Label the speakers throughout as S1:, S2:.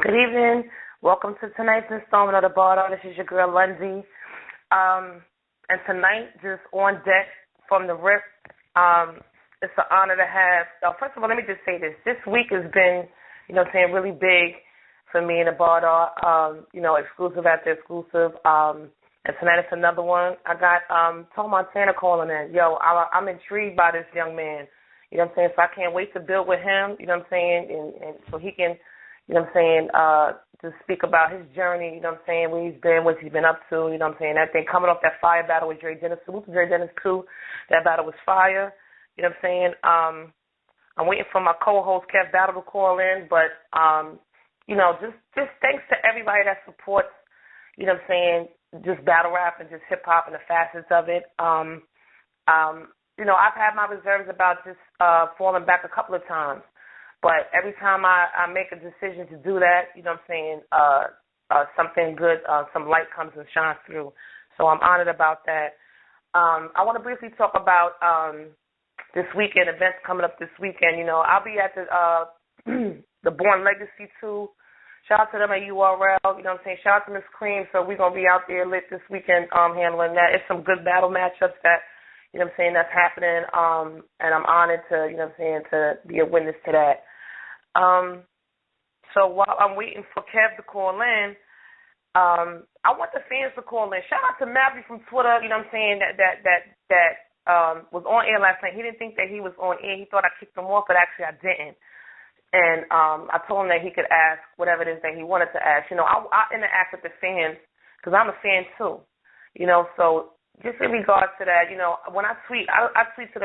S1: Good evening. Welcome to tonight's installment of the Bardo. This is your girl, Londie. And tonight, just on deck from the rip, it's an honor to have. First of all, let me just say this. This week has been, really big for me in the Bardo. Exclusive after exclusive. And tonight it's another one. I got Tom Montana calling in. I'm intrigued by this young man. You know what I'm saying? So I can't wait to build with him, you know what I'm saying? And so he can, to speak about his journey, where he's been, what he's been up to, that thing, coming off that fire battle with Dre Dennis. Salute to Dre Dennis, too. That battle was fire, I'm waiting for my co-host, Kev Battle, to call in, but, just thanks to everybody that supports, just battle rap and just hip-hop and the facets of it. I've had my reserves about just falling back a couple of times. But every time I make a decision to do that, something good, some light comes and shines through. So I'm honored about that. I want to briefly talk about this weekend, events coming up this weekend. I'll be at the Born Legacy 2. Shout out to them at URL, Shout out to Miss Cream. So we're going to be out there lit this weekend handling that. It's some good battle matchups that, that's happening. And I'm honored to, to be a witness to that. So while I'm waiting for Kev to call in, I want the fans to call in. Shout out to Maverick from Twitter, that was on air last night. He didn't think that he was on air. He thought I kicked him off, but actually I didn't. And I told him that he could ask whatever it is that he wanted to ask. I interact with the fans because I'm a fan too. So just in regards to that, when I tweet, I tweet to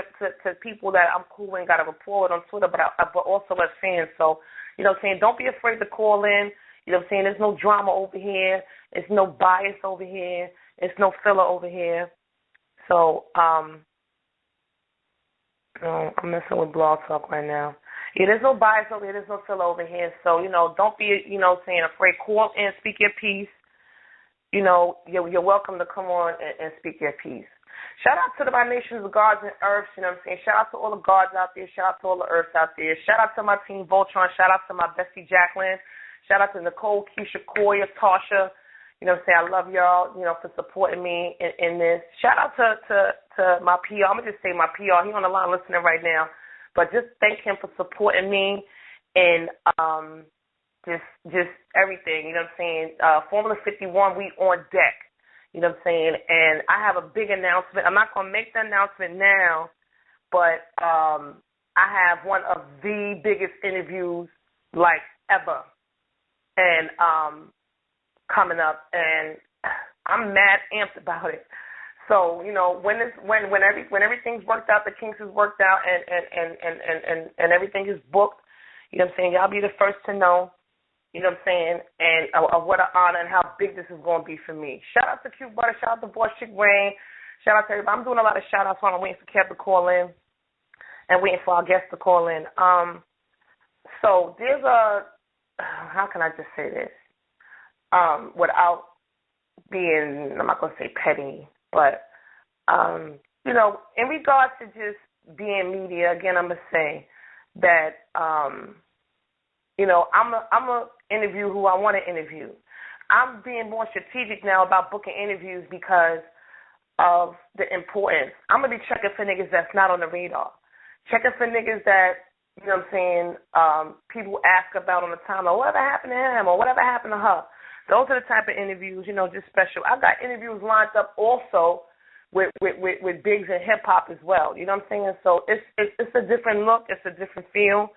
S1: people that I'm cool and got a rapport with on Twitter, but also as fans. So, don't be afraid to call in. There's no drama over here. There's no bias over here. There's no filler over here. So, I'm messing with Blog Talk right now. Yeah, there's no bias over here. There's no filler over here. So, don't be, afraid. Call in, speak your piece. You're welcome to come on and speak your piece. Shout out to my nation's guards and earths, Shout out to all the guards out there. Shout out to all the earths out there. Shout out to my team, Voltron. Shout out to my bestie, Jacqueline. Shout out to Nicole, Keisha, Koya, Tasha. I love y'all, for supporting me in this. Shout out to my PR. I'm going to just say my PR. He on the line listening right now. But just thank him for supporting me and just everything, Formula 51, we on deck, and I have a big announcement. I'm not going to make the announcement now, but I have one of the biggest interviews, like, ever, and coming up, and I'm mad amped about it. So, when everything's worked out, the kinks is worked out, and everything is booked, y'all be the first to know. And what an honor and how big this is going to be for me. Shout out to Cute Butter, shout out to Boy Chick Rain, shout out to everybody. I'm doing a lot of shout outs while I'm waiting for Kev to call in and waiting for our guests to call in. So there's how can I just say this without being, I'm not going to say petty, but, in regards to just being media, again, I'm going to say that, I'm a interview who I want to interview. I'm being more strategic now about booking interviews because of the importance. I'm going to be checking for niggas that's not on the radar. Checking for niggas that, people ask about on the timeline, whatever happened to him or whatever happened to her. Those are the type of interviews, just special. I've got interviews lined up also with bigs in hip-hop as well. So it's a different look. It's a different feel.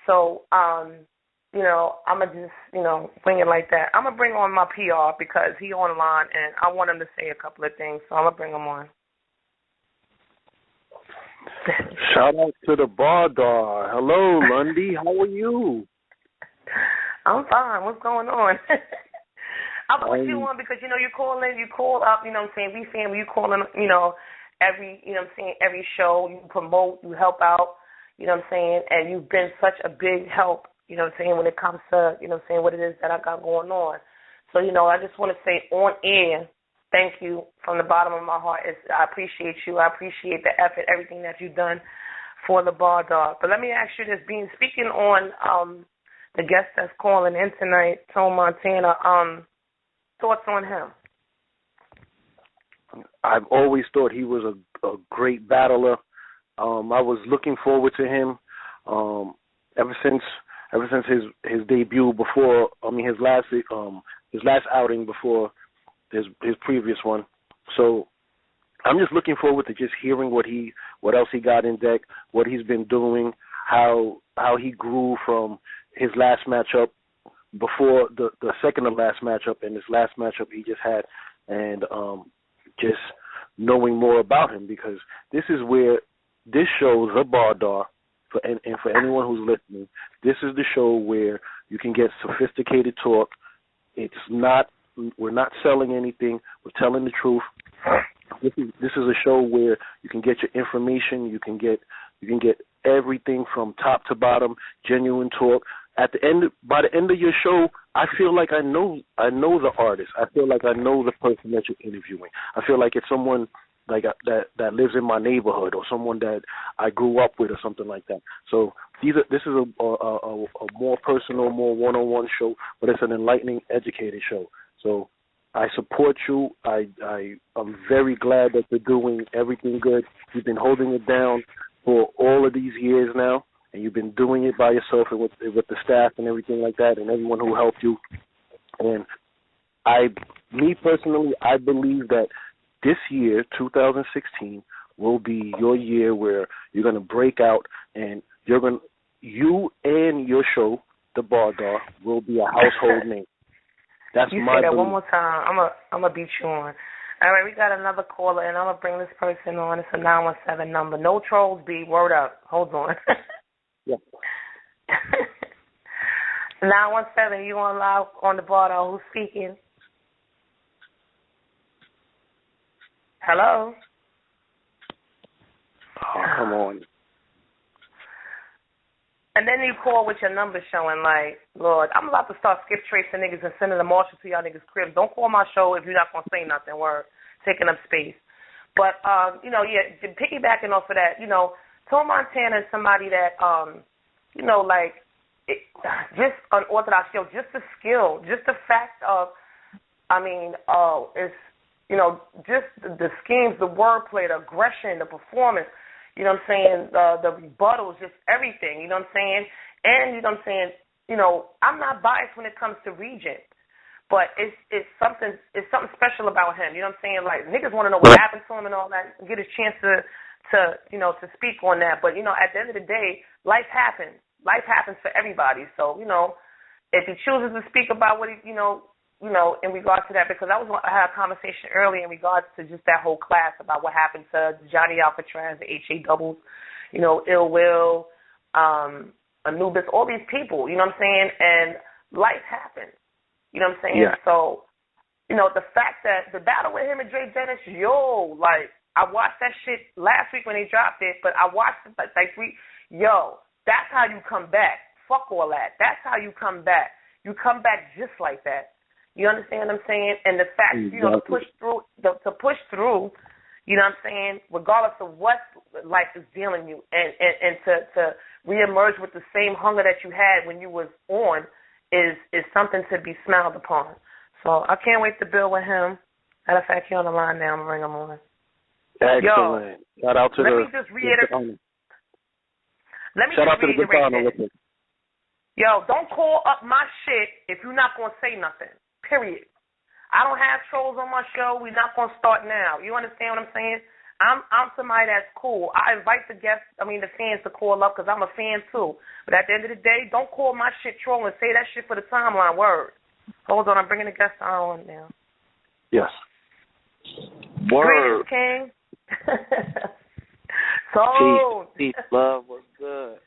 S1: So, I'm going to just, bring it like that. I'm going to bring on my PR because he online and I want him to say a couple of things. So I'm going to bring him on.
S2: Shout out to the Bardo. Hello, Londie. How are you?
S1: I'm fine. What's going on? I put you on because, you call up, we saying you call in, every, every show, you promote, you help out. And you've been such a big help, when it comes to, what it is that I got going on. So, I just want to say on air, thank you from the bottom of my heart. I appreciate you. I appreciate the effort, everything that you've done for the Bardo. But let me ask you this, speaking on the guest that's calling in tonight, Tone Montana. Thoughts on him?
S2: I've always thought he was a great battler. I was looking forward to him ever since his debut before. His last outing before his previous one. So I'm just looking forward to just hearing what else he got in deck, what he's been doing, how he grew from his last matchup before the second to last matchup and this last matchup he just had, and just knowing more about him, because this is where this show, The Bardar, and for anyone who's listening, this is the show where you can get sophisticated talk. We're not selling anything. We're telling the truth. This is a show where you can get your information. You can get everything from top to bottom, genuine talk. By the end of your show, I feel like I know the artist. I feel like I know the person that you're interviewing. I feel like it's someone like that lives in my neighborhood, or someone that I grew up with, or something like that. So this is a more personal, more one-on-one show, but it's an enlightening, educated show. So I support you. I'm very glad that you're doing everything good. You've been holding it down for all of these years now, and you've been doing it by yourself and with the staff and everything like that, and everyone who helped you. And me personally, I believe that this year, 2016, will be your year where you're going to break out, and you and your show, The Bardar, will be a household name. That's
S1: you
S2: my
S1: say that
S2: belief.
S1: one more time. I'm gonna beat you on. All right, we got another caller, and I'm gonna bring this person on. It's a 917 number. No trolls, B. Word up. Hold on.
S2: Yeah.
S1: 917. You on live on The Bardar? Who's speaking? Hello.
S2: Oh, come on.
S1: And then you call with your number showing like, Lord, I'm about to start skip tracing niggas and sending the marshal to y'all niggas' cribs. Don't call my show if you're not going to say nothing. We're taking up space. But, piggybacking off of that, Tone Montana is somebody that, just unorthodox, just the skill, just the fact of, just the schemes, the wordplay, the aggression, the performance, you know what I'm saying, the rebuttals, just everything, you know what I'm saying? And, you know what I'm saying, I'm not biased when it comes to Regent, but it's something special about him, you know what I'm saying? Like, niggas want to know what happened to him and all that, and get a chance to speak on that. But, at the end of the day, life happens. Life happens for everybody. So, if he chooses to speak about what he, in regards to that, because I had a conversation earlier in regards to just that whole class about what happened to Johnny Alcatraz, the HA doubles, Ill Will, Anubis, all these people, you know what I'm saying? And life happens, you know what I'm saying?
S2: Yeah.
S1: So, the fact that the battle with him and Dre Dennis, I watched that shit last week when they dropped it, but I watched it like 3, that's how you come back. Fuck all that. That's how you come back. You come back just like that. You understand what I'm saying? And the fact, to push through, you know what I'm saying, regardless of what life is dealing you, and to reemerge with the same hunger that you had when you was on is something to be smiled upon. So I can't wait to build with him. Matter of fact, he's on the line now. I'm going to bring him on.
S2: Excellent. Shout out to
S1: let me just reiterate. Shout out to the guitar with it. Don't call up my shit if you're not going to say nothing. Period. I don't have trolls on my show. We're not going to start now. You understand what I'm saying? I'm somebody that's cool. I invite the fans to call up because I'm a fan too. But at the end of the day, don't call my shit troll and say that shit for the timeline. Word. Hold on, I'm bringing the guest on now.
S2: Yes.
S1: Word. Greetings, King. So.
S3: Peace, love. What's good?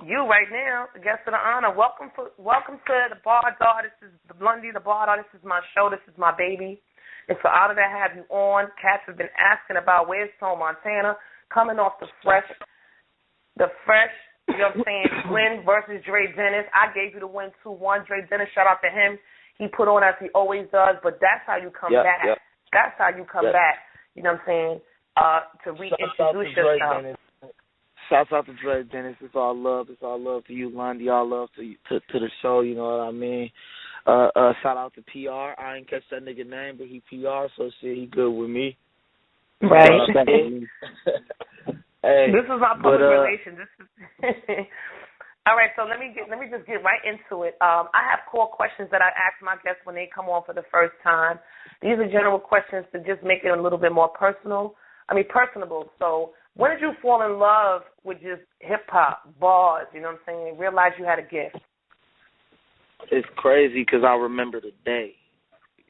S1: You right now, the guest of the honor. Welcome to the Bardar. This is Londie, the Bardar. This is my show. This is my baby. It's an honor to have you on. Cats have been asking about where's Tone Montana, coming off the fresh, you know what I'm saying, win versus Dre Dennis. I gave you the win 2-1. Dre Dennis, shout out to him. He put on as he always does, but that's how you come back. Yep. That's how you come back, you know what I'm saying, to reintroduce yourself.
S3: Shouts out to Dre Dennis. It's all love. It's all love to you, Londie. All love to you, to the show. You know what I mean. Shout out to PR. I ain't catch that nigga name, but he PR, so shit, he good with me.
S1: Right.
S3: Hey,
S1: this is our public relations. This is all right. So let me just get right into it. I have core questions that I ask my guests when they come on for the first time. These are general questions to just make it a little bit more personable. So when did you fall in love with just hip hop, bars? You know what I'm saying? Realize you had a gift.
S3: It's crazy because I remember the day.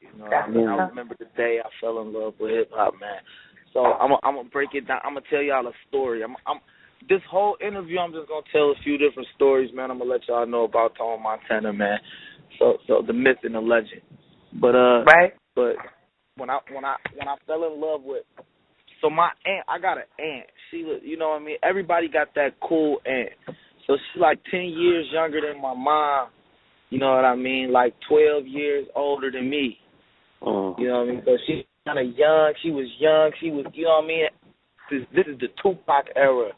S3: You know,
S1: I
S3: remember the day I fell in love with hip hop, man. So I'm gonna break it down. I'm gonna tell y'all a story. This whole interview, I'm just gonna tell a few different stories, man. I'm gonna let y'all know about Tone Montana, man. So the myth and the legend. But
S1: right.
S3: But when I fell in love with, so my aunt, I got an aunt. She was, you know what I mean. Everybody got that cool aunt. So she's like 10 years younger than my mom. You know what I mean? Like 12 years older than me. You know what I mean? So she's kind of young. She was young. She was, you know what I mean? This is the Tupac era.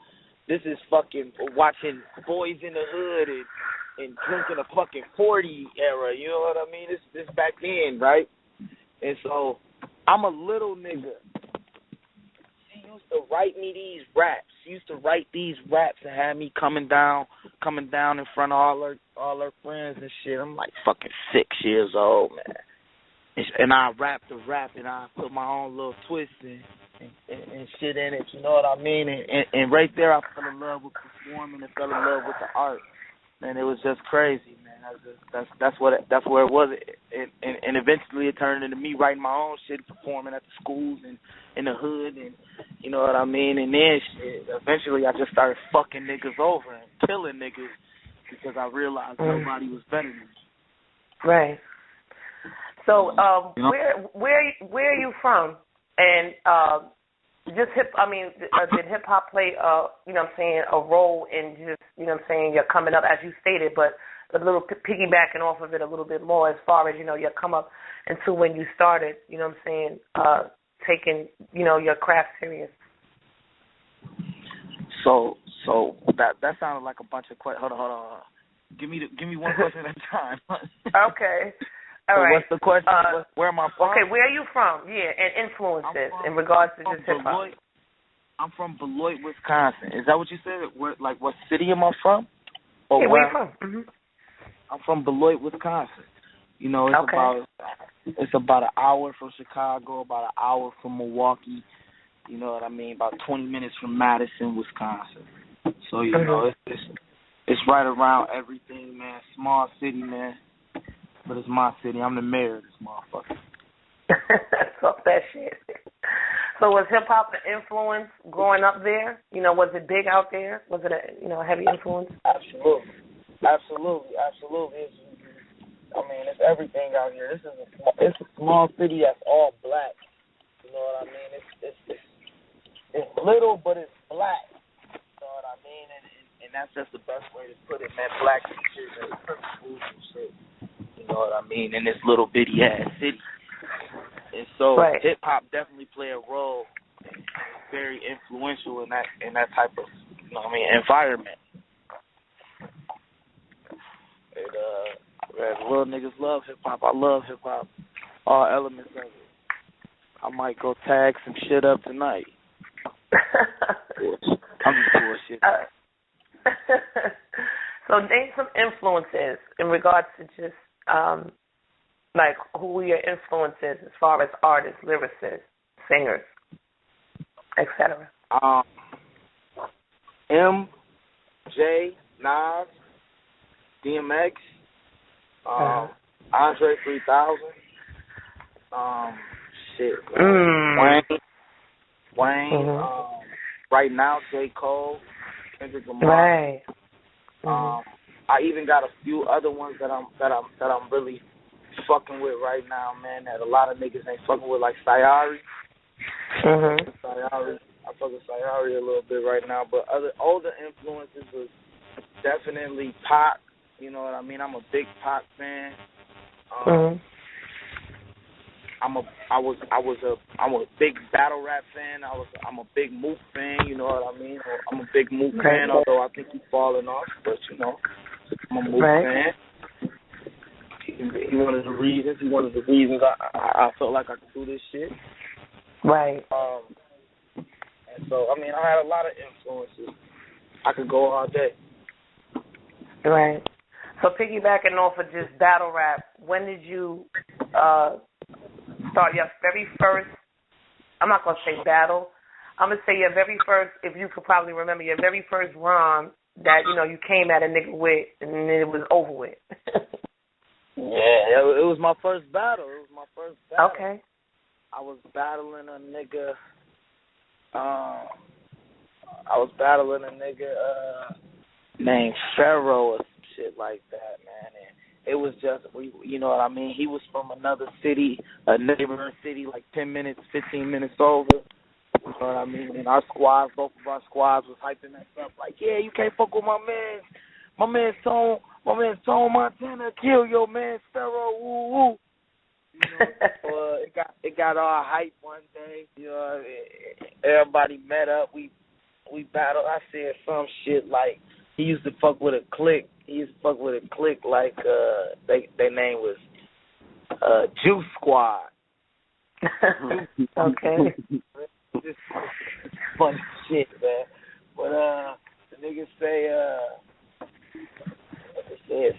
S3: This is fucking watching Boys in the Hood and drinking a fucking 40 era. You know what I mean? This back then, right? And so I'm a little nigga. She used to write me these raps. She used to write these raps and have me coming down in front of all her friends and shit. I'm like fucking 6 years old, man. And I rap the rap and I put my own little twist and shit in it. You know what I mean? And right there, I fell in love with performing and fell in love with the art. Man, it was just crazy, man. That's where it was. And eventually it turned into me writing my own shit, performing at the schools and in the hood, and you know what I mean. And then shit, eventually I just started fucking niggas over and killing niggas because I realized nobody was better than me.
S1: Right. So,
S3: you know?
S1: where are you from? And did hip hop play you know what I'm saying, a role in just, you know what I'm saying, your coming up as you stated, but a little piggybacking off of it a little bit more as far as, you know, your come up into when you started, you know what I'm saying, taking, you know, your craft serious.
S3: So that sounded like a bunch of questions. Hold on. Give me one question at a time.
S1: Okay. All
S3: so
S1: right.
S3: What's the question? Where am I from?
S1: Okay, where are you from? Yeah, and influences in regards to just hip hop.
S3: I'm from Beloit, Wisconsin. Is that what you said? What city am I from?
S1: Or where are you from? Mm-hmm.
S3: I'm from Beloit, Wisconsin. You know, it's about an hour from Chicago, about an hour from Milwaukee. You know what I mean? About 20 minutes from Madison, Wisconsin. So you know, it's right around everything, man. Small city, man. But it's my city. I'm the mayor of this motherfucker.
S1: Fuck that shit. So was hip hop an influence growing up there? You know, was it big out there? Was it a heavy influence?
S3: Absolutely. It's everything out here. It's a small city that's all black. You know what I mean? It's little, but it's black. You know what I mean? And that's just the best way to put it, man. Black teachers and principals and shit. You know what I mean? In this little bitty ass city. And so hip hop definitely play a role, and very influential in that type of, you know what I mean, environment. And little niggas love hip hop. I love hip hop. All elements of it. I might go tag some shit up tonight. I'm just bullshit.
S1: So name some influences in regards to just like who your influences as far as artists, lyricists, singers, etc.
S3: MJ, Nas, DMX, Andre 3000, Wayne, right now J. Cole, Kendrick Lamar. Right. I even got a few other ones that I'm really fucking with right now, man, that a lot of niggas ain't fucking with, like Sayari. I fuck with Sayari a little bit right now, but other older influences was definitely Pac. You know what I mean? I'm a big Pac fan. I'm a big battle rap fan. I'm a big Mook fan. You know what I mean? I'm a big Mook fan, although I think he's falling off. But I'm a Mook fan. He one of the reasons. I felt like I could do this shit.
S1: Right.
S3: And so I mean, I had a lot of influences. I could go all day.
S1: Right. So piggybacking off of just battle rap, when did you start your very first, I'm not going to say battle, I'm going to say your very first, if you could probably remember, your very first rhyme that, you came at a nigga with and then it was over with.
S3: Yeah, it was my first battle.
S1: Okay.
S3: I was battling a nigga, named Pharaoh or some shit like that, man. And it was just, you know what I mean? He was from another city, a neighboring city, like 10 minutes, 15 minutes over. You know what I mean? And our squad, both of our squads was hyping us up like, yeah, you can't fuck with my man. My man Tone Montana kill your man Pharaoh, woo woo. You know, it got all hype one day. You know, everybody met up. We battled. I said some shit like he used to fuck with a clique. Like their name was Juice Squad.
S1: Okay.
S3: Just funny shit, man. But the niggas said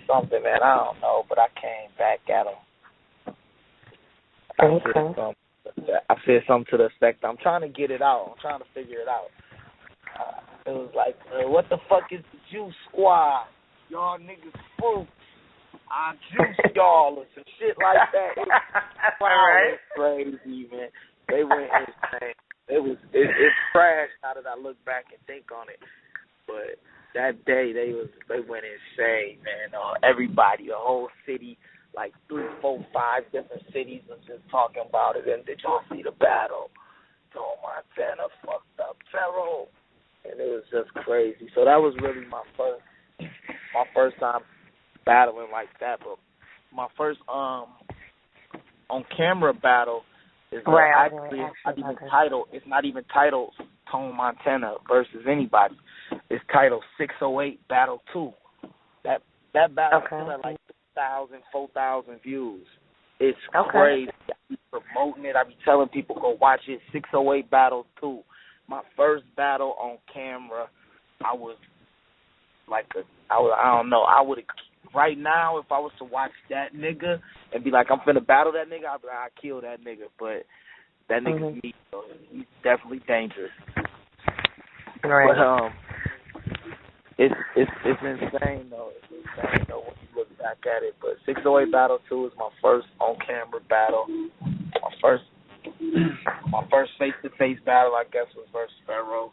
S3: something, man. I don't know, but I came back at him. I said something to the effect, I'm trying to get it out. I'm trying to figure it out. It was like, what the fuck is the Juice Squad? Y'all niggas fruits. I juice y'all or some shit like that. It's crazy, man. They went insane. It's trash now that I look back and think on it. But that day they went insane, man. Everybody, the whole city, like 3, 4, 5 different cities was just talking about it. And did y'all see the battle? Tone Montana fucked up Pharaoh. And it was just crazy. So that was really my first time battling like that. But my first on camera battle is it's not even titled Tone Montana versus anybody. It's titled 608 Battle 2. That battle still at like 3,000, 4,000 views. It's crazy. I be promoting it. I be telling people go watch it. 608 Battle 2. My first battle on camera, I was like I don't know. I would have right now if I was to watch that nigga and be like I'm finna battle that nigga, I'd be like I kill that nigga. But that nigga's me, so he's definitely dangerous.
S1: Right.
S3: But it's insane though. It's insane though when you look back at it. But 608 Battle 2 is my first on camera battle. My first face-to-face battle, I guess, was versus Pharaoh.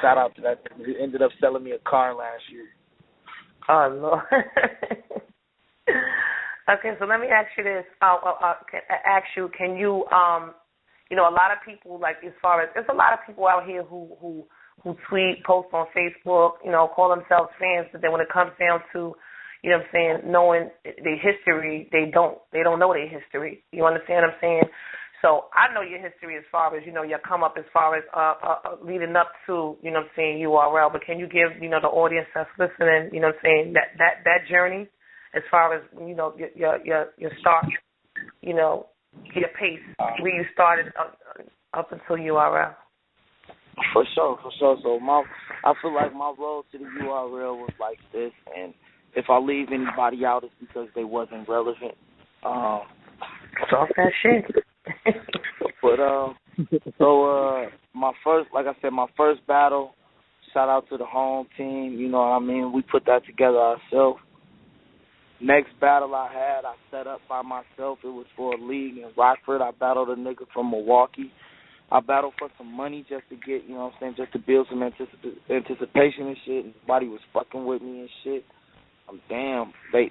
S3: Shout out to that. He ended up selling me a car last year.
S1: Oh, Lord. Okay, so let me ask you this. Can you, a lot of people, like as far as, there's a lot of people out here who tweet, post on Facebook, call themselves fans, but then when it comes down to, knowing their history, they don't know their history. You understand what I'm saying? So I know your history as far as, your come up as far as leading up to, URL, but can you give, the audience that's listening, that journey as far as, your start, your pace, where you started up until URL?
S3: For sure. So I feel like my road to the URL was like this, and if I leave anybody out, it's because they wasn't relevant.
S1: Talk that shit.
S3: But my first battle, shout out to the home team, you know what I mean? We put that together ourselves. Next battle I had, I set up by myself. It was for a league in Rockford. I battled a nigga from Milwaukee. I battled for some money just to get, just to build some anticipation and shit. And everybody was fucking with me and shit. Damn. They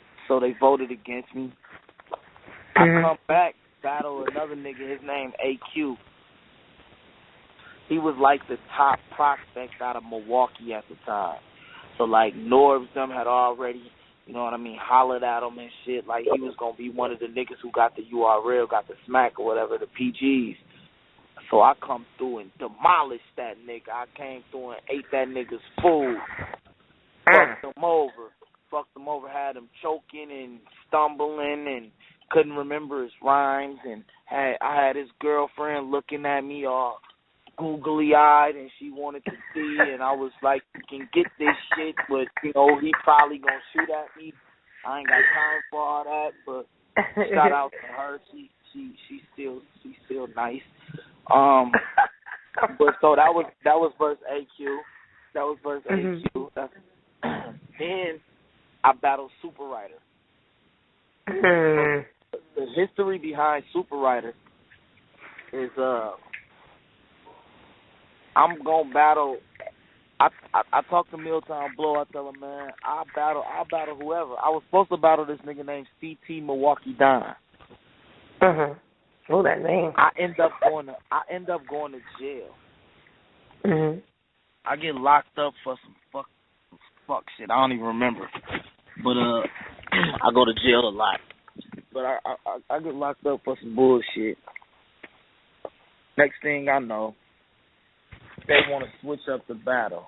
S3: voted against me. I come back, battle another nigga, his name AQ. He was like the top prospect out of Milwaukee at the time. So like Norbs them had already you know what I mean, hollered at him and shit, like he was going to be one of the niggas who got the URL, got the smack or whatever, the PGs. So I come through and demolished that nigga. I came through and ate that nigga's food. Fucked him over, had him choking and stumbling and couldn't remember his rhymes. And I had his girlfriend looking at me all googly-eyed, and she wanted to see, and I was like, you can get this shit, but, you know, he probably going to shoot at me. I ain't got time for all that, but shout out to her. She's still nice. But so that was verse AQ. That was verse AQ. Then I battled Super Rider. The history behind Super Rider is I'm gonna battle. I talk to Milltown Blow. I tell him, man, I'll battle whoever. I was supposed to battle this nigga named CT Milwaukee Don.
S1: Oh, that name.
S3: I end up going to jail. I get locked up for some fuck shit. I don't even remember. But I go to jail a lot. But I get locked up for some bullshit. Next thing I know, they want to switch up the battle.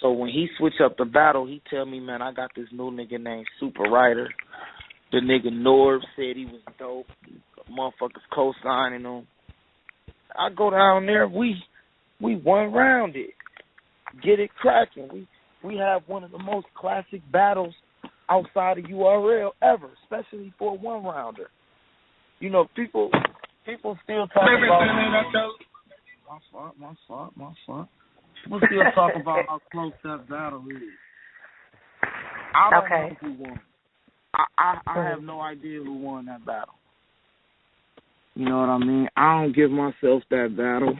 S3: So when he switch up the battle, he tell me, man, I got this new nigga named Super Rider. The nigga Norv said he was dope. Motherfuckers co-signing him. I go down there, we one round it. Get it cracking. We have one of the most classic battles outside of URL ever, especially for a one rounder. You know, people still talk about my fault. We'll still talk about how close that battle is. I don't know who won. I have no idea who won that battle. You know what I mean? I don't give myself that battle.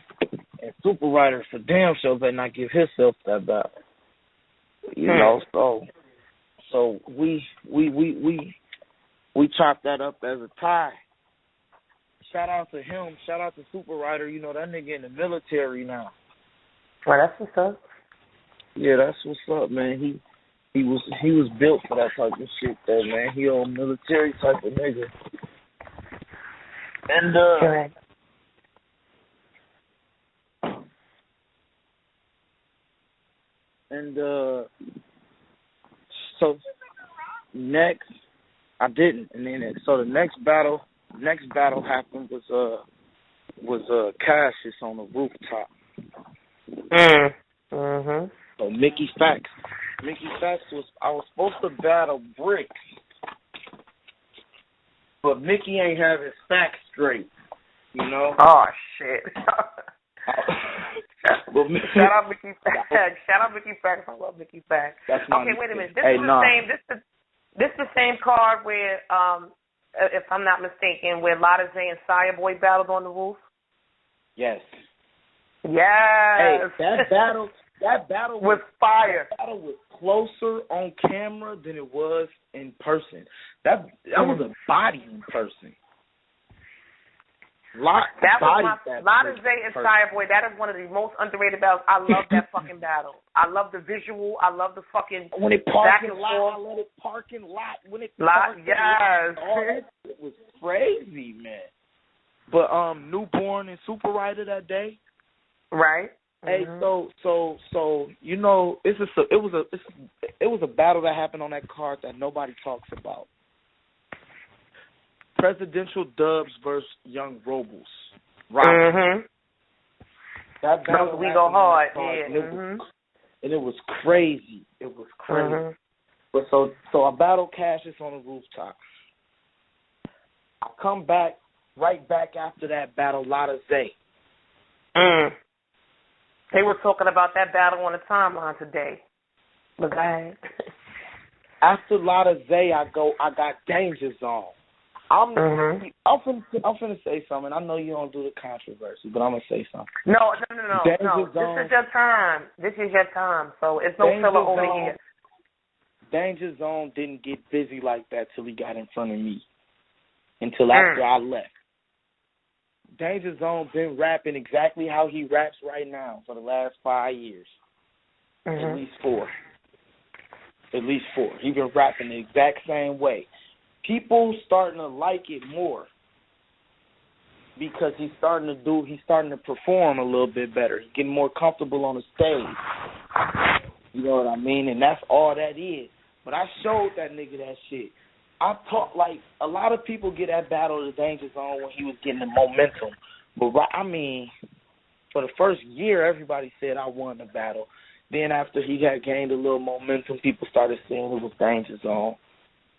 S3: And Super Rider for damn sure better not give himself that battle. You know, so we chopped that up as a tie. Shout out to him. Shout out to Super Rider. You know, that nigga in the military now.
S1: Well, that's what's up.
S3: Yeah, that's what's up, man. He was built for that type of shit, though, man. He a military type of nigga. And so next I didn't, and then so the next battle happened was Cassius on the rooftop. So Mickey Fax I was supposed to battle Brick, but Mickey ain't have his facts straight, you know.
S1: Oh shit.
S3: Shout
S1: out Mickey Fax. Shout out Mickey Fax. I love Mickey Fax. Okay, wait a minute. This is the same card where, if I'm not mistaken, where Lotta Zay and Sire Boy battled on the roof.
S3: Yes.
S1: Yes.
S3: Hey, that battle
S1: was fire.
S3: That battle was closer on camera than it was in person. That was a body in person.
S1: Lotta Zay and Sire Boy, that is one of the most underrated battles. I love that fucking battle. I love the visual. I love the fucking
S3: when it parking lot. I let it parking lot. When it parking lot. It was crazy, man. But Newborn and Super Rider that day.
S1: Right.
S3: Hey, so you know, it was a battle that happened on that card that nobody talks about. Presidential Dubs versus Young Robles. Right. That battle
S1: we go hard.
S3: And it was crazy. But so I battled Cassius on the rooftop. I come back right back after that battle, Lotta Zay.
S1: They were talking about that battle on the timeline today. But go ahead.
S3: After Lotta Zay, I got Danger Zone. I'm finna say something. I know you don't do the controversy, but I'm gonna say something.
S1: No. This is your time. So it's no filler over here.
S3: Danger Zone didn't get busy like that till he got in front of me. Until after I left. Danger Zone been rapping exactly how he raps right now for the last 5 years. At least 4. At least 4. He been rapping the exact same way. People starting to like it more because he's starting to perform a little bit better. He's getting more comfortable on the stage. You know what I mean? And that's all that is. But I showed that nigga that shit. I taught, like, a lot of people get that battle of the Danger Zone when he was getting the momentum. But, I mean, for the first year, everybody said I won the battle. Then after he had gained a little momentum, people started saying it was Danger Zone.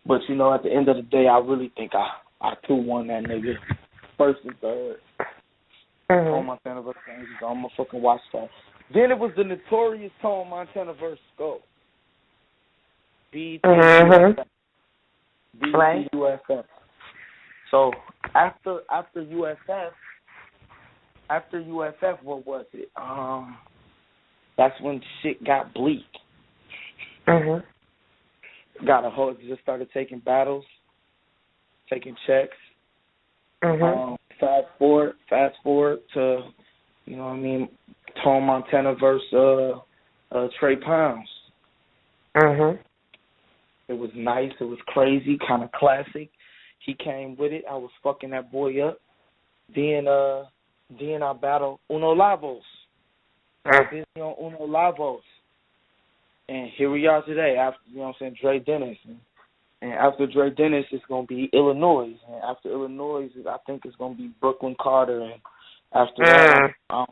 S3: But, you know, at the end of the day, I really think I too won that nigga. First and third. Tone Montana versus Danger Zone. I'm going to fucking watch that. Then it was the notorious Tone Montana versus Scope. BT USF. So after USF, what was it? That's when shit got bleak. Got a hold. Just started taking battles, taking checks. Fast forward to, you know what I mean, Tone Montana versus Trey Pounds. It was nice. It was crazy, kind of classic. He came with it. I was fucking that boy up. Then I battled Uno Lavos. I was busy on Uno Lavos. And here we are today, after, you know what I'm saying, Dre Dennis. And after Dre Dennis, it's going to be Illinois. And after Illinois, I think it's going to be Brooklyn Carter. And after that, I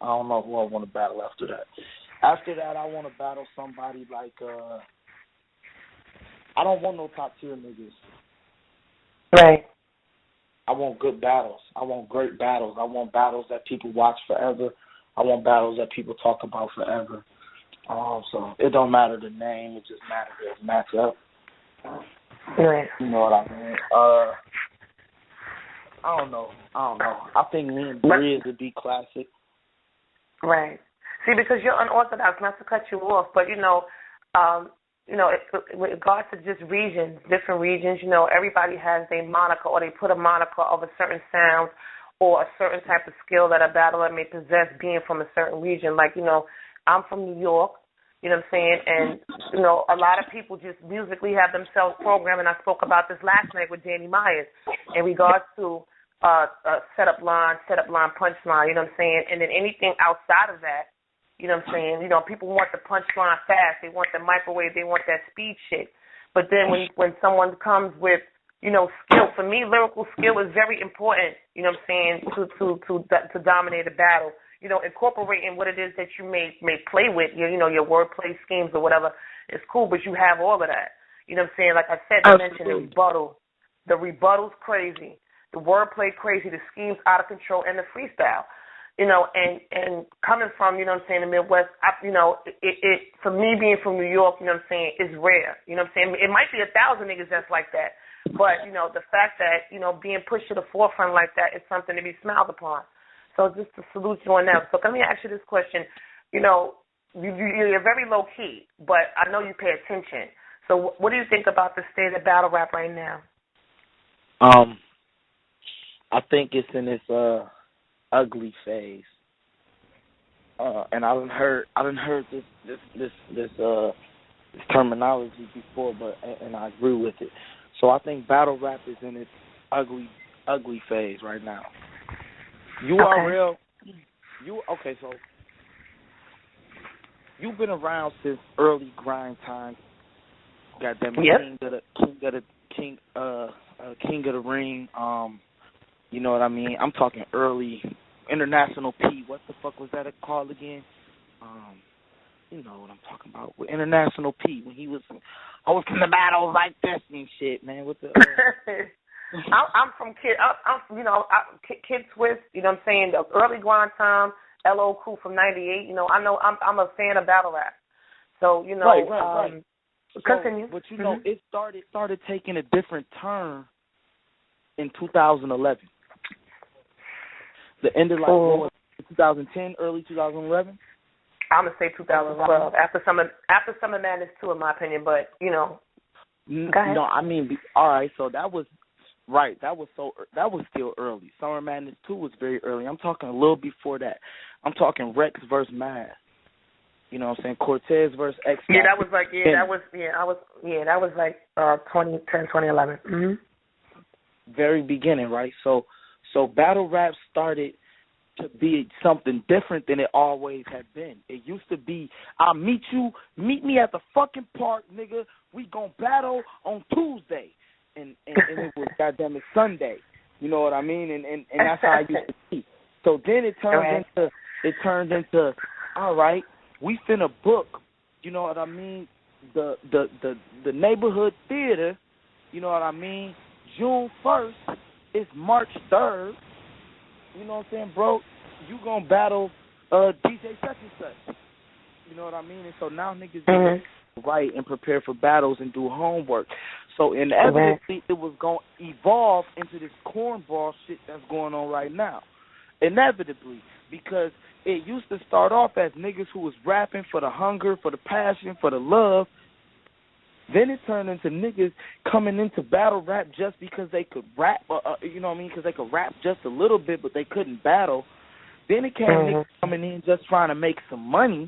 S3: don't know who I want to battle after that. After that, I want to battle somebody like, I don't want no top-tier niggas.
S1: Right.
S3: I want good battles. I want great battles. I want battles that people watch forever. I want battles that people talk about forever. So it don't matter the name. It just matters the match up.
S1: Right.
S3: You know what I mean? I don't know. I think me and Briz would be classic.
S1: Right. See, because you're unorthodox, not to cut you off, but, with regards to just regions, different regions, everybody has a moniker, or they put a moniker of a certain sound or a certain type of skill that a battler may possess being from a certain region. Like, I'm from New York, you know what I'm saying? And, a lot of people just musically have themselves programmed, and I spoke about this last night with Danny Myers in regards to setup line, punchline, you know what I'm saying? And then anything outside of that, you know what I'm saying? People want the punchline fast. They want the microwave. They want that speed shit. But then when someone comes with, skill, for me, lyrical skill is very important, you know what I'm saying, to dominate a battle. Incorporating what it is that you may play with, your wordplay schemes or whatever is cool, but you have all of that. You know what I'm saying? Like I said, I mentioned the rebuttal. The rebuttal's crazy. The wordplay crazy. The scheme's out of control, and the freestyle. And coming from, you know what I'm saying, the Midwest, it for me being from New York, you know what I'm saying, is rare. You know what I'm saying? It might be 1,000 niggas that's like that. But, the fact that, being pushed to the forefront like that is something to be smiled upon. So just to salute you on that. So let me ask you this question. You're very low-key, but I know you pay attention. So what do you think about the state of battle rap right now?
S3: I think it's in its ugly phase. And I done heard this terminology before, and I agree with it. So I think battle rap is in its ugly phase right now. URL, so you've been around since early grind times. Goddamn it, king of the ring. You know what I mean? I'm talking early International P. What the fuck was that called again? You know what I'm talking about. With International P, when he was hosting the battles like this and shit, man. With the
S1: I'm from Kid Swiss, you know what I'm saying, the early grind time, LO Crew from 98, I know I'm a fan of battle rap. So,
S3: right.
S1: Continue.
S3: But it started taking a different turn in 2011. The end of 2010, early 2011.
S1: I'm gonna say 2012 after Summer Madness 2, in my opinion. But go ahead.
S3: No, I mean, all right. So that was right. That was still early. Summer Madness 2 was very early. I'm talking a little before that. I'm talking Rex versus Mad. You know what I'm saying? Cortez versus X Factor.
S1: Yeah, that was like, that was like 2010, 2011. Mm-hmm.
S3: Very beginning, right? So battle rap started to be something different than it always had been. It used to be, I'll meet me at the fucking park, nigga. We gon' battle on Tuesday. And it was goddamn it Sunday. You know what I mean? And that's how I used to be. So then it turned into, all right, we finna book, you know what I mean, the neighborhood theater, you know what I mean, June 1st, it's March 3rd, you know what I'm saying, bro, you gonna battle DJ such and such, you know what I mean, and so now niggas write and prepare for battles and do homework. So inevitably it was gonna evolve into this cornball shit that's going on right now. Inevitably, because it used to start off as niggas who was rapping for the hunger, for the passion, for the love. Then it turned into niggas coming into battle rap just because they could rap, you know what I mean, because they could rap just a little bit, but they couldn't battle. Then it came niggas coming in just trying to make some money.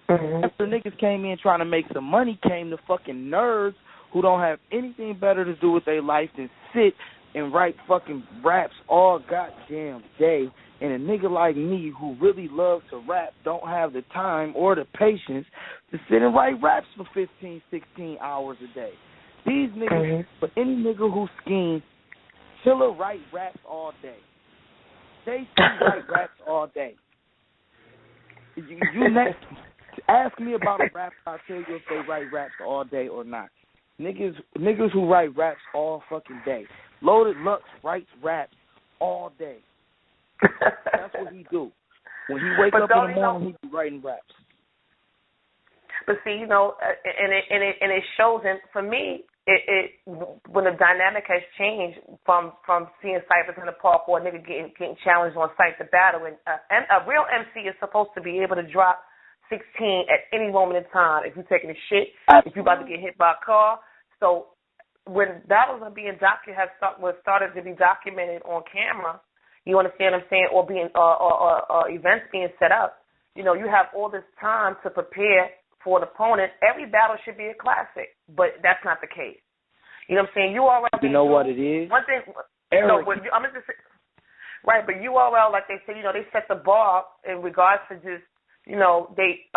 S3: After niggas came in trying to make some money, came the fucking nerds who don't have anything better to do with their life than sit and write fucking raps all goddamn day. And a nigga like me who really loves to rap don't have the time or the patience to sit and write raps for 15, 16 hours a day. These niggas, but any nigga who schemes, Chilla write raps all day. They write raps all day. You next, ask me about a rap, I'll tell you if they write raps all day or not. Niggas who write raps all fucking day. Loaded Lux writes raps all day. That's what he do. When he wake up in the morning, he be writing raps.
S1: But see, you know, and it shows. And for me, it when the dynamic has changed from seeing ciphers in the park or a nigga getting challenged on site to battle, and a real MC is supposed to be able to drop 16 at any moment in time. If you're taking a shit, if you're about to get hit by a car. So when battles are being started to be documented on camera, you understand what I'm saying, or being events being set up, you know, you have all this time to prepare for an opponent. Every battle should be a classic, but that's not the case. You know what I'm saying? URL.
S3: You know what it is?
S1: One thing.
S3: Eric.
S1: No, but I'm just right. But URL, like they say, you know, they set the bar in regards to just, you know, they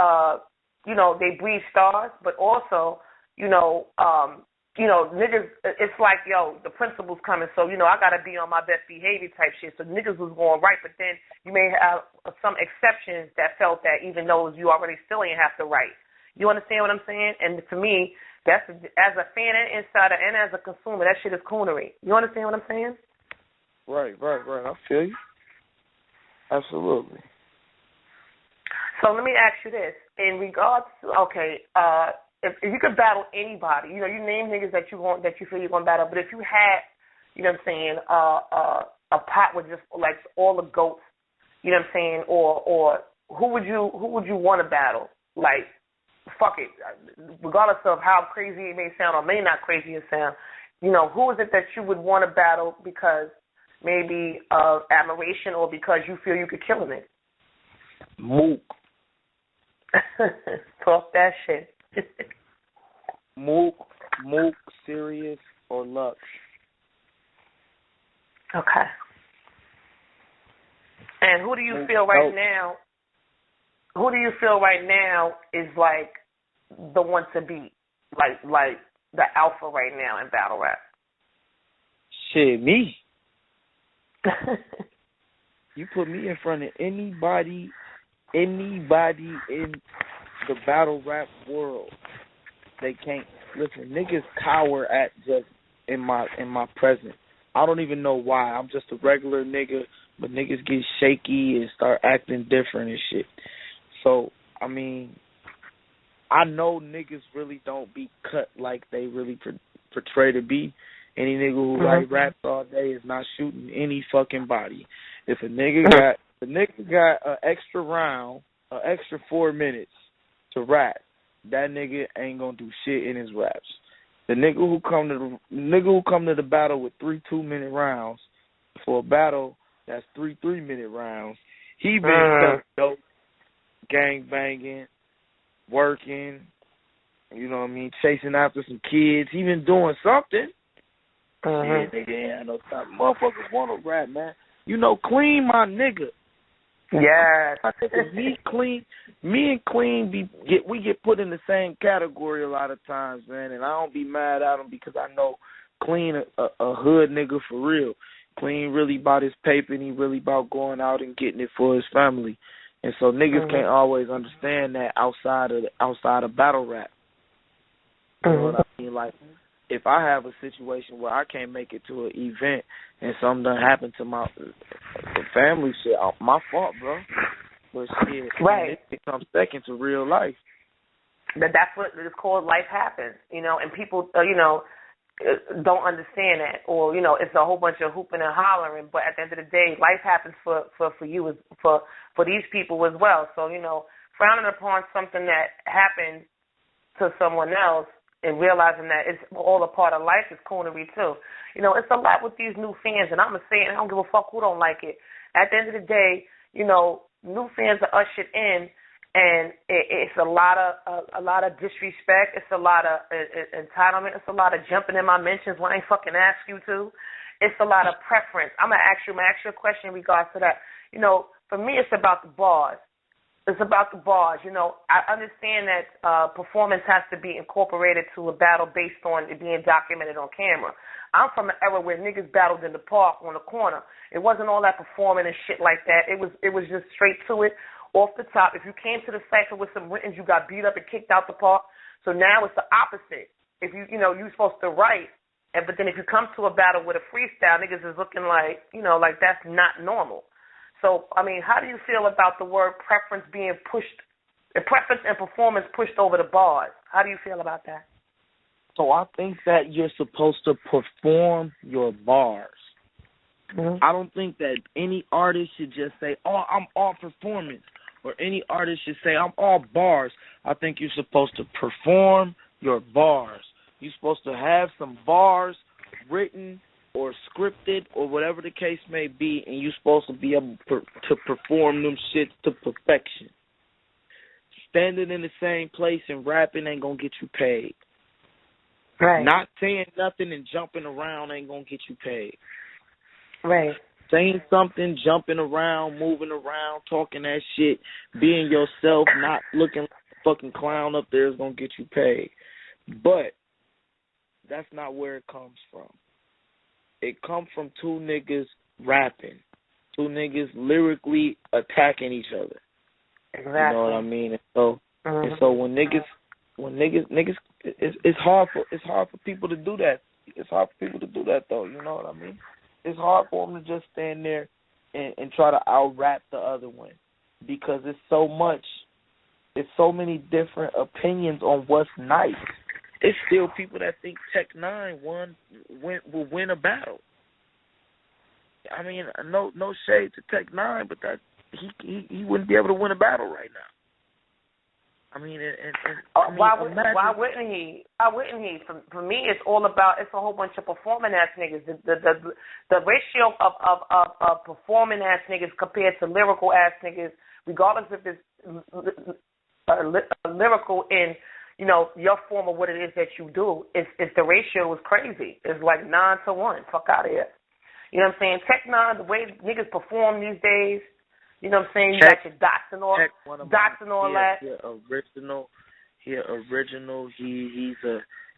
S1: breed stars, but also, niggas, it's like, yo, the principal's coming, so, you know, I got to be on my best behavior type shit. So niggas was going right, but then you may have some exceptions that felt that even though you already still ain't have to write. You understand what I'm saying? And to me, that's, as a fan and insider and as a consumer, that shit is coonery. You understand what I'm saying?
S3: Right. I feel you. Absolutely.
S1: So let me ask you this. In regards to, if you could battle anybody, you know, you name niggas that you feel you're gonna battle, but if you had, you know what I'm saying, a pot with just like all the goats, you know what I'm saying, or who would you want to battle? Like, fuck it, regardless of how crazy it may sound or may not crazy it sound, you know, who is it that you would want to battle because maybe of admiration or because you feel you could kill him?
S3: Mook.
S1: Talk that shit.
S3: Mook, Sirius, or Lux.
S1: Okay. And who do you feel right now? Who do you feel right now is like the one to beat, like the alpha right now in battle rap?
S3: Shit, me. You put me in front of anybody in the battle rap world, they can't. Listen, niggas cower at just in my presence. I don't even know why. I'm just a regular nigga, but niggas get shaky and start acting different and shit. So, I mean, I know niggas really don't be cut like they really portray to be. Any nigga who write raps all day is not shooting any fucking body. If a nigga got an extra round, an extra 4 minutes to rap, that nigga ain't gonna do shit in his raps. The nigga who come to the battle with 3 2-minute rounds for a battle that's 3 3-minute rounds, he been dope, gang banging, working, you know what I mean, chasing after some kids. He been doing something.
S1: Mhm.
S3: Shit, nigga ain't had no time. Motherfuckers want to rap, man. You know, Clean, my nigga.
S1: Yes.
S3: I think me and Clean we get put in the same category a lot of times, man. And I don't be mad at him because I know Clean a hood nigga for real. Clean really about his paper and he really about going out and getting it for his family. And so niggas can't always understand that outside of battle rap. You know what I mean? Like, if I have a situation where I can't make it to an event and something done happened to my family, shit, my fault, bro. But shit,
S1: right.
S3: It comes second to real life.
S1: That's what it's called. Life happens, you know, and people, you know, don't understand that, or you know, it's a whole bunch of hooping and hollering. But at the end of the day, life happens for you, for these people as well. So you know, frowning upon something that happened to someone else and realizing that it's all a part of life is coonery too. You know, it's a lot with these new fans, and I'm gonna say it. I don't give a fuck who don't like it. At the end of the day, you know, new fans are ushered in, and it's a lot of disrespect. It's a lot of entitlement. It's a lot of jumping in my mentions when I ain't fucking ask you to. It's a lot of preference. I'm gonna ask you a question in regards to that. You know, for me, it's about the bars. It's about the bars. You know, I understand that performance has to be incorporated to a battle based on it being documented on camera. I'm from an era where niggas battled in the park on the corner. It wasn't all that performing and shit like that. It was just straight to it, off the top. If you came to the cypher with some writtens, you got beat up and kicked out the park. So now it's the opposite. If you're supposed to write, but then if you come to a battle with a freestyle, niggas is looking like, you know, like that's not normal. So, I mean, how do you feel about the word preference being pushed, preference and performance pushed over the bars? How do you feel about that?
S3: So I think that you're supposed to perform your bars. Mm-hmm. I don't think that any artist should just say, oh, I'm all performance, or any artist should say, I'm all bars. I think you're supposed to perform your bars. You're supposed to have some bars written or scripted or whatever the case may be, and you're supposed to be able to perform them shits to perfection. Standing in the same place and rapping ain't going to get you paid.
S1: Right.
S3: Not saying nothing and jumping around ain't going to get you paid.
S1: Right.
S3: Saying something, jumping around, moving around, talking that shit, being yourself, not looking like a fucking clown up there is going to get you paid. But that's not where it comes from. It comes from two niggas rapping, two niggas lyrically attacking each other.
S1: Exactly.
S3: You know what I mean? And so, and so when niggas, it's hard for people to do that. It's hard for people to do that though. You know what I mean? It's hard for them to just stand there and try to out-rap the other one because it's so many different opinions on what's nice. It's still people that think Tech Nine will win a battle. I mean, no shade to Tech Nine, but that he wouldn't be able to win a battle right now. I mean,
S1: why wouldn't he? Why wouldn't he? For me, it's a whole bunch of performing ass niggas. The ratio of performing ass niggas compared to lyrical ass niggas, regardless if it's lyrical in, you know, your form of what it is that you do, if the ratio is crazy. It's like 9 to 1. Fuck out of here. You know what I'm saying? Tech Nine, the way niggas perform these days, you know what I'm saying? You got your dots and all that.
S3: Original.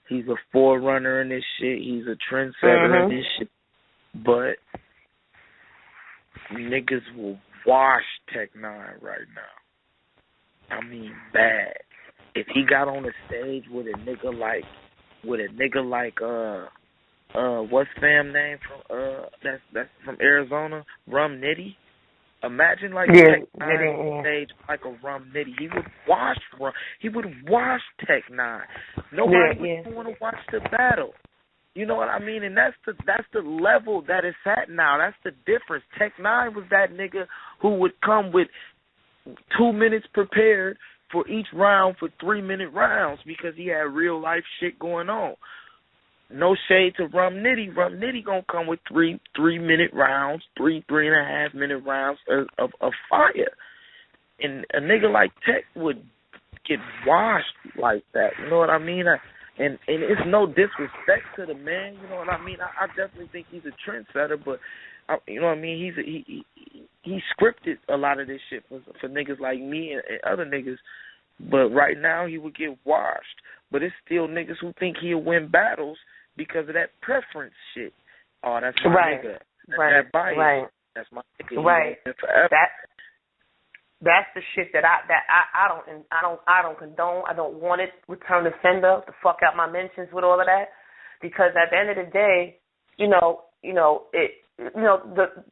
S3: He's a forerunner in this shit. He's a trendsetter in this shit. But niggas will wash Tech Nine right now. I mean, bad. If he got on the stage with a nigga like what's fam name from that's from Arizona, Rum Nitty. Imagine like Tech Nine on stage like a Rum Nitty. He would wash Tech Nine. Nobody would want to watch the battle. You know what I mean? And that's the level that it's at now. That's the difference. Tech Nine was that nigga who would come with 2 minutes prepared for each round for 3-minute rounds because he had real life shit going on. No shade to Rum Nitty. Rum Nitty gonna come with 3-minute rounds, 3.5 minute rounds of fire. And a nigga like Tech would get washed like that. You know what I mean? And it's no disrespect to the man. You know what I mean? I definitely think he's a trendsetter, but you know what I mean? He scripted a lot of this shit for niggas like me and other niggas. But right now he would get washed. But it's still niggas who think he'll win battles because of that preference shit. Oh, that's my nigga. That bias.
S1: Right.
S3: That's my nigga.
S1: Right. That's the shit that I don't condone. I don't want it. Return offender. The fuck out my mentions with all of that, because at the end of the day, the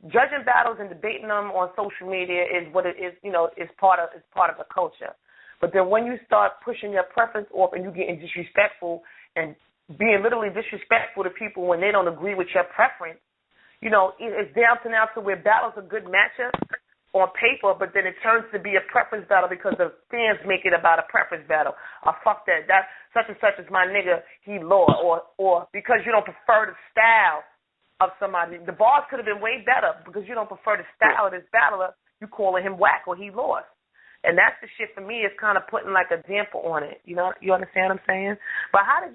S1: judging battles and debating them on social media is what it is. Is part of the culture. But then when you start pushing your preference off and you getting disrespectful and being literally disrespectful to people when they don't agree with your preference, it's down to now to where battles are good matchups on paper, but then it turns to be a preference battle because the fans make it about a preference battle. Fuck that. That such and such is my nigga, he lost. Or because you don't prefer the style of somebody. The bars could have been way better because you don't prefer the style of this battler, you calling him whack or he lost. And that's the shit for me is kind of putting like a damper on it. You understand what I'm saying? But how do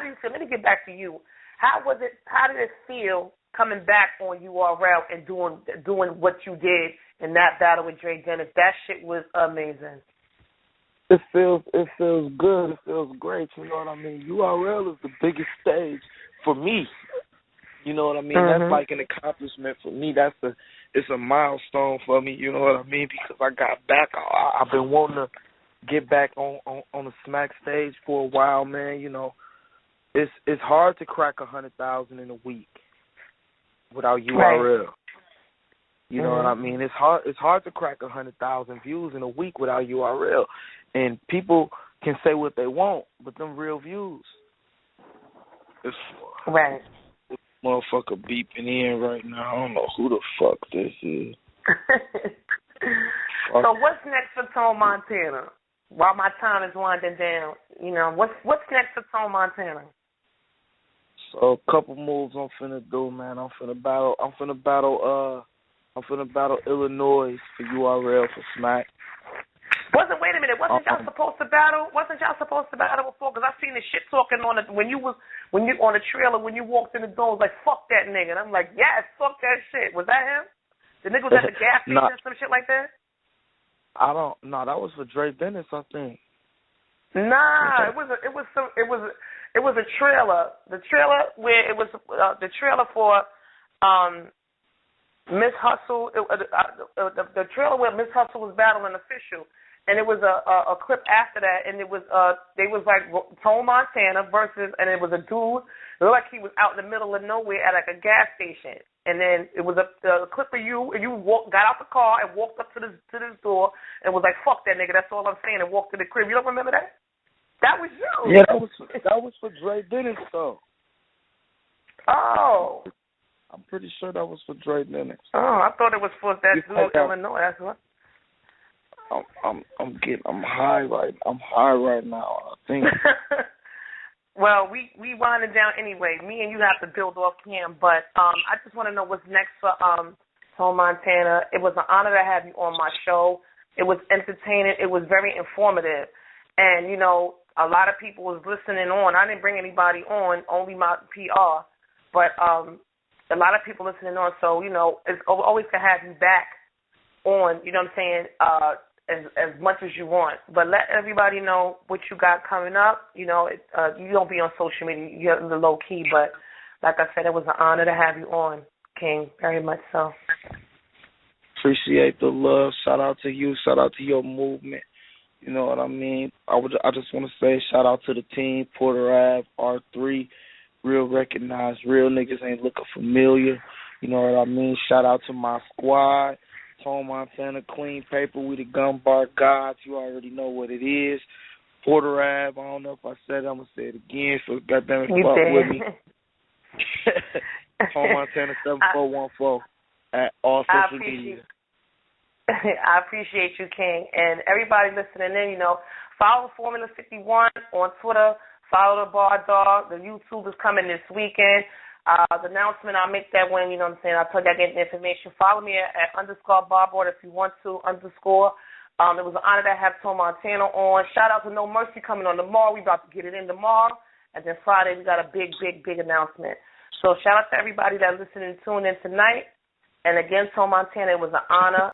S1: you feel? Let me get back to you. How did it feel coming back on URL and doing what you did in that battle with Dre Dennis? That shit was amazing.
S3: It feels good. It feels great. You know what I mean? URL is the biggest stage for me. You know what I mean?
S1: Mm-hmm.
S3: That's like an accomplishment for me. It's a milestone for me. You know what I mean? Because I got back. I've been wanting to get back on the Smack stage for a while, man. It's hard to crack 100,000 in a week without URL.
S1: Right.
S3: You know what I mean? It's hard to crack 100,000 views in a week without URL. And people can say what they want, but them real views. It's
S1: right.
S3: Motherfucker beeping in right now. I don't know who the fuck this is.
S1: So what's next for Tone Montana? While my time is winding down, what's next for Tone Montana?
S3: So a couple moves I'm finna do, man. I'm finna battle Illinois for URL for Smack.
S1: Wait a minute. Wasn't y'all supposed to battle? Wasn't y'all supposed to battle before? Because I seen the shit talking on it when you on the trailer when you walked in the door. It was like, fuck that nigga. And I'm like, yes, fuck that shit. Was that him? The nigga was at the gas station or some shit like that?
S3: No, that was for Dre Dennis, I think.
S1: Nah, it was a trailer. The trailer where it was the trailer for Miss Hustle. The trailer where Miss Hustle was battling Official. And it was a clip after that, and it was they was like Tone Montana versus, and it was a dude. It looked like he was out in the middle of nowhere at like a gas station, and then it was a clip of you, and you got out the car and walked up to this door and was like, "Fuck that nigga." That's all I'm saying, and walked to the crib. You don't remember that? That was you.
S3: Yeah, that was for Dre Dennis though.
S1: Oh.
S3: I'm pretty sure that was for Dre Dennis.
S1: Oh, I thought it was for that dude in Illinois. That's what.
S3: I'm high right now. I think.
S1: Well, we winding down anyway. Me and you have to build off Cam, but I just want to know what's next for Tone Montana. It was an honor to have you on my show. It was entertaining. It was very informative, and a lot of people was listening on. I didn't bring anybody on, only my PR, but a lot of people listening on. So it's always to have you back on. You know what I'm saying? As much as you want, but let everybody know what you got coming up. You don't be on social media, you're in the low key, but like I said, it was an honor to have you on, King, very much so.
S3: Appreciate the love. Shout out to you. Shout out to your movement. You know what I mean? I just want to say shout out to the team, Porter Ave, R3, real recognized, real niggas ain't looking familiar. You know what I mean? Shout out to my squad. Tone Montana, Clean Paper, we the Gun Bar Gods. You already know what it is. Porter Ave, I don't know if I said it, I'm going to say it again, so goddamn it, fuck with me. Tone Montana 7414 at all social media.
S1: I appreciate you, King. And everybody listening in, follow Formula 51 on Twitter. Follow the Bar Dog. The YouTube is coming this weekend. The announcement, I'll make that when, I'll tell you I get the information. Follow me at _barboard if you want to, _. It was an honor to have Tom Montana on. Shout out to No Mercy coming on tomorrow. We about to get it in tomorrow. And then Friday we got a big announcement. So shout out to everybody that listened and tuned in tonight. And again, Tom Montana, it was an honor.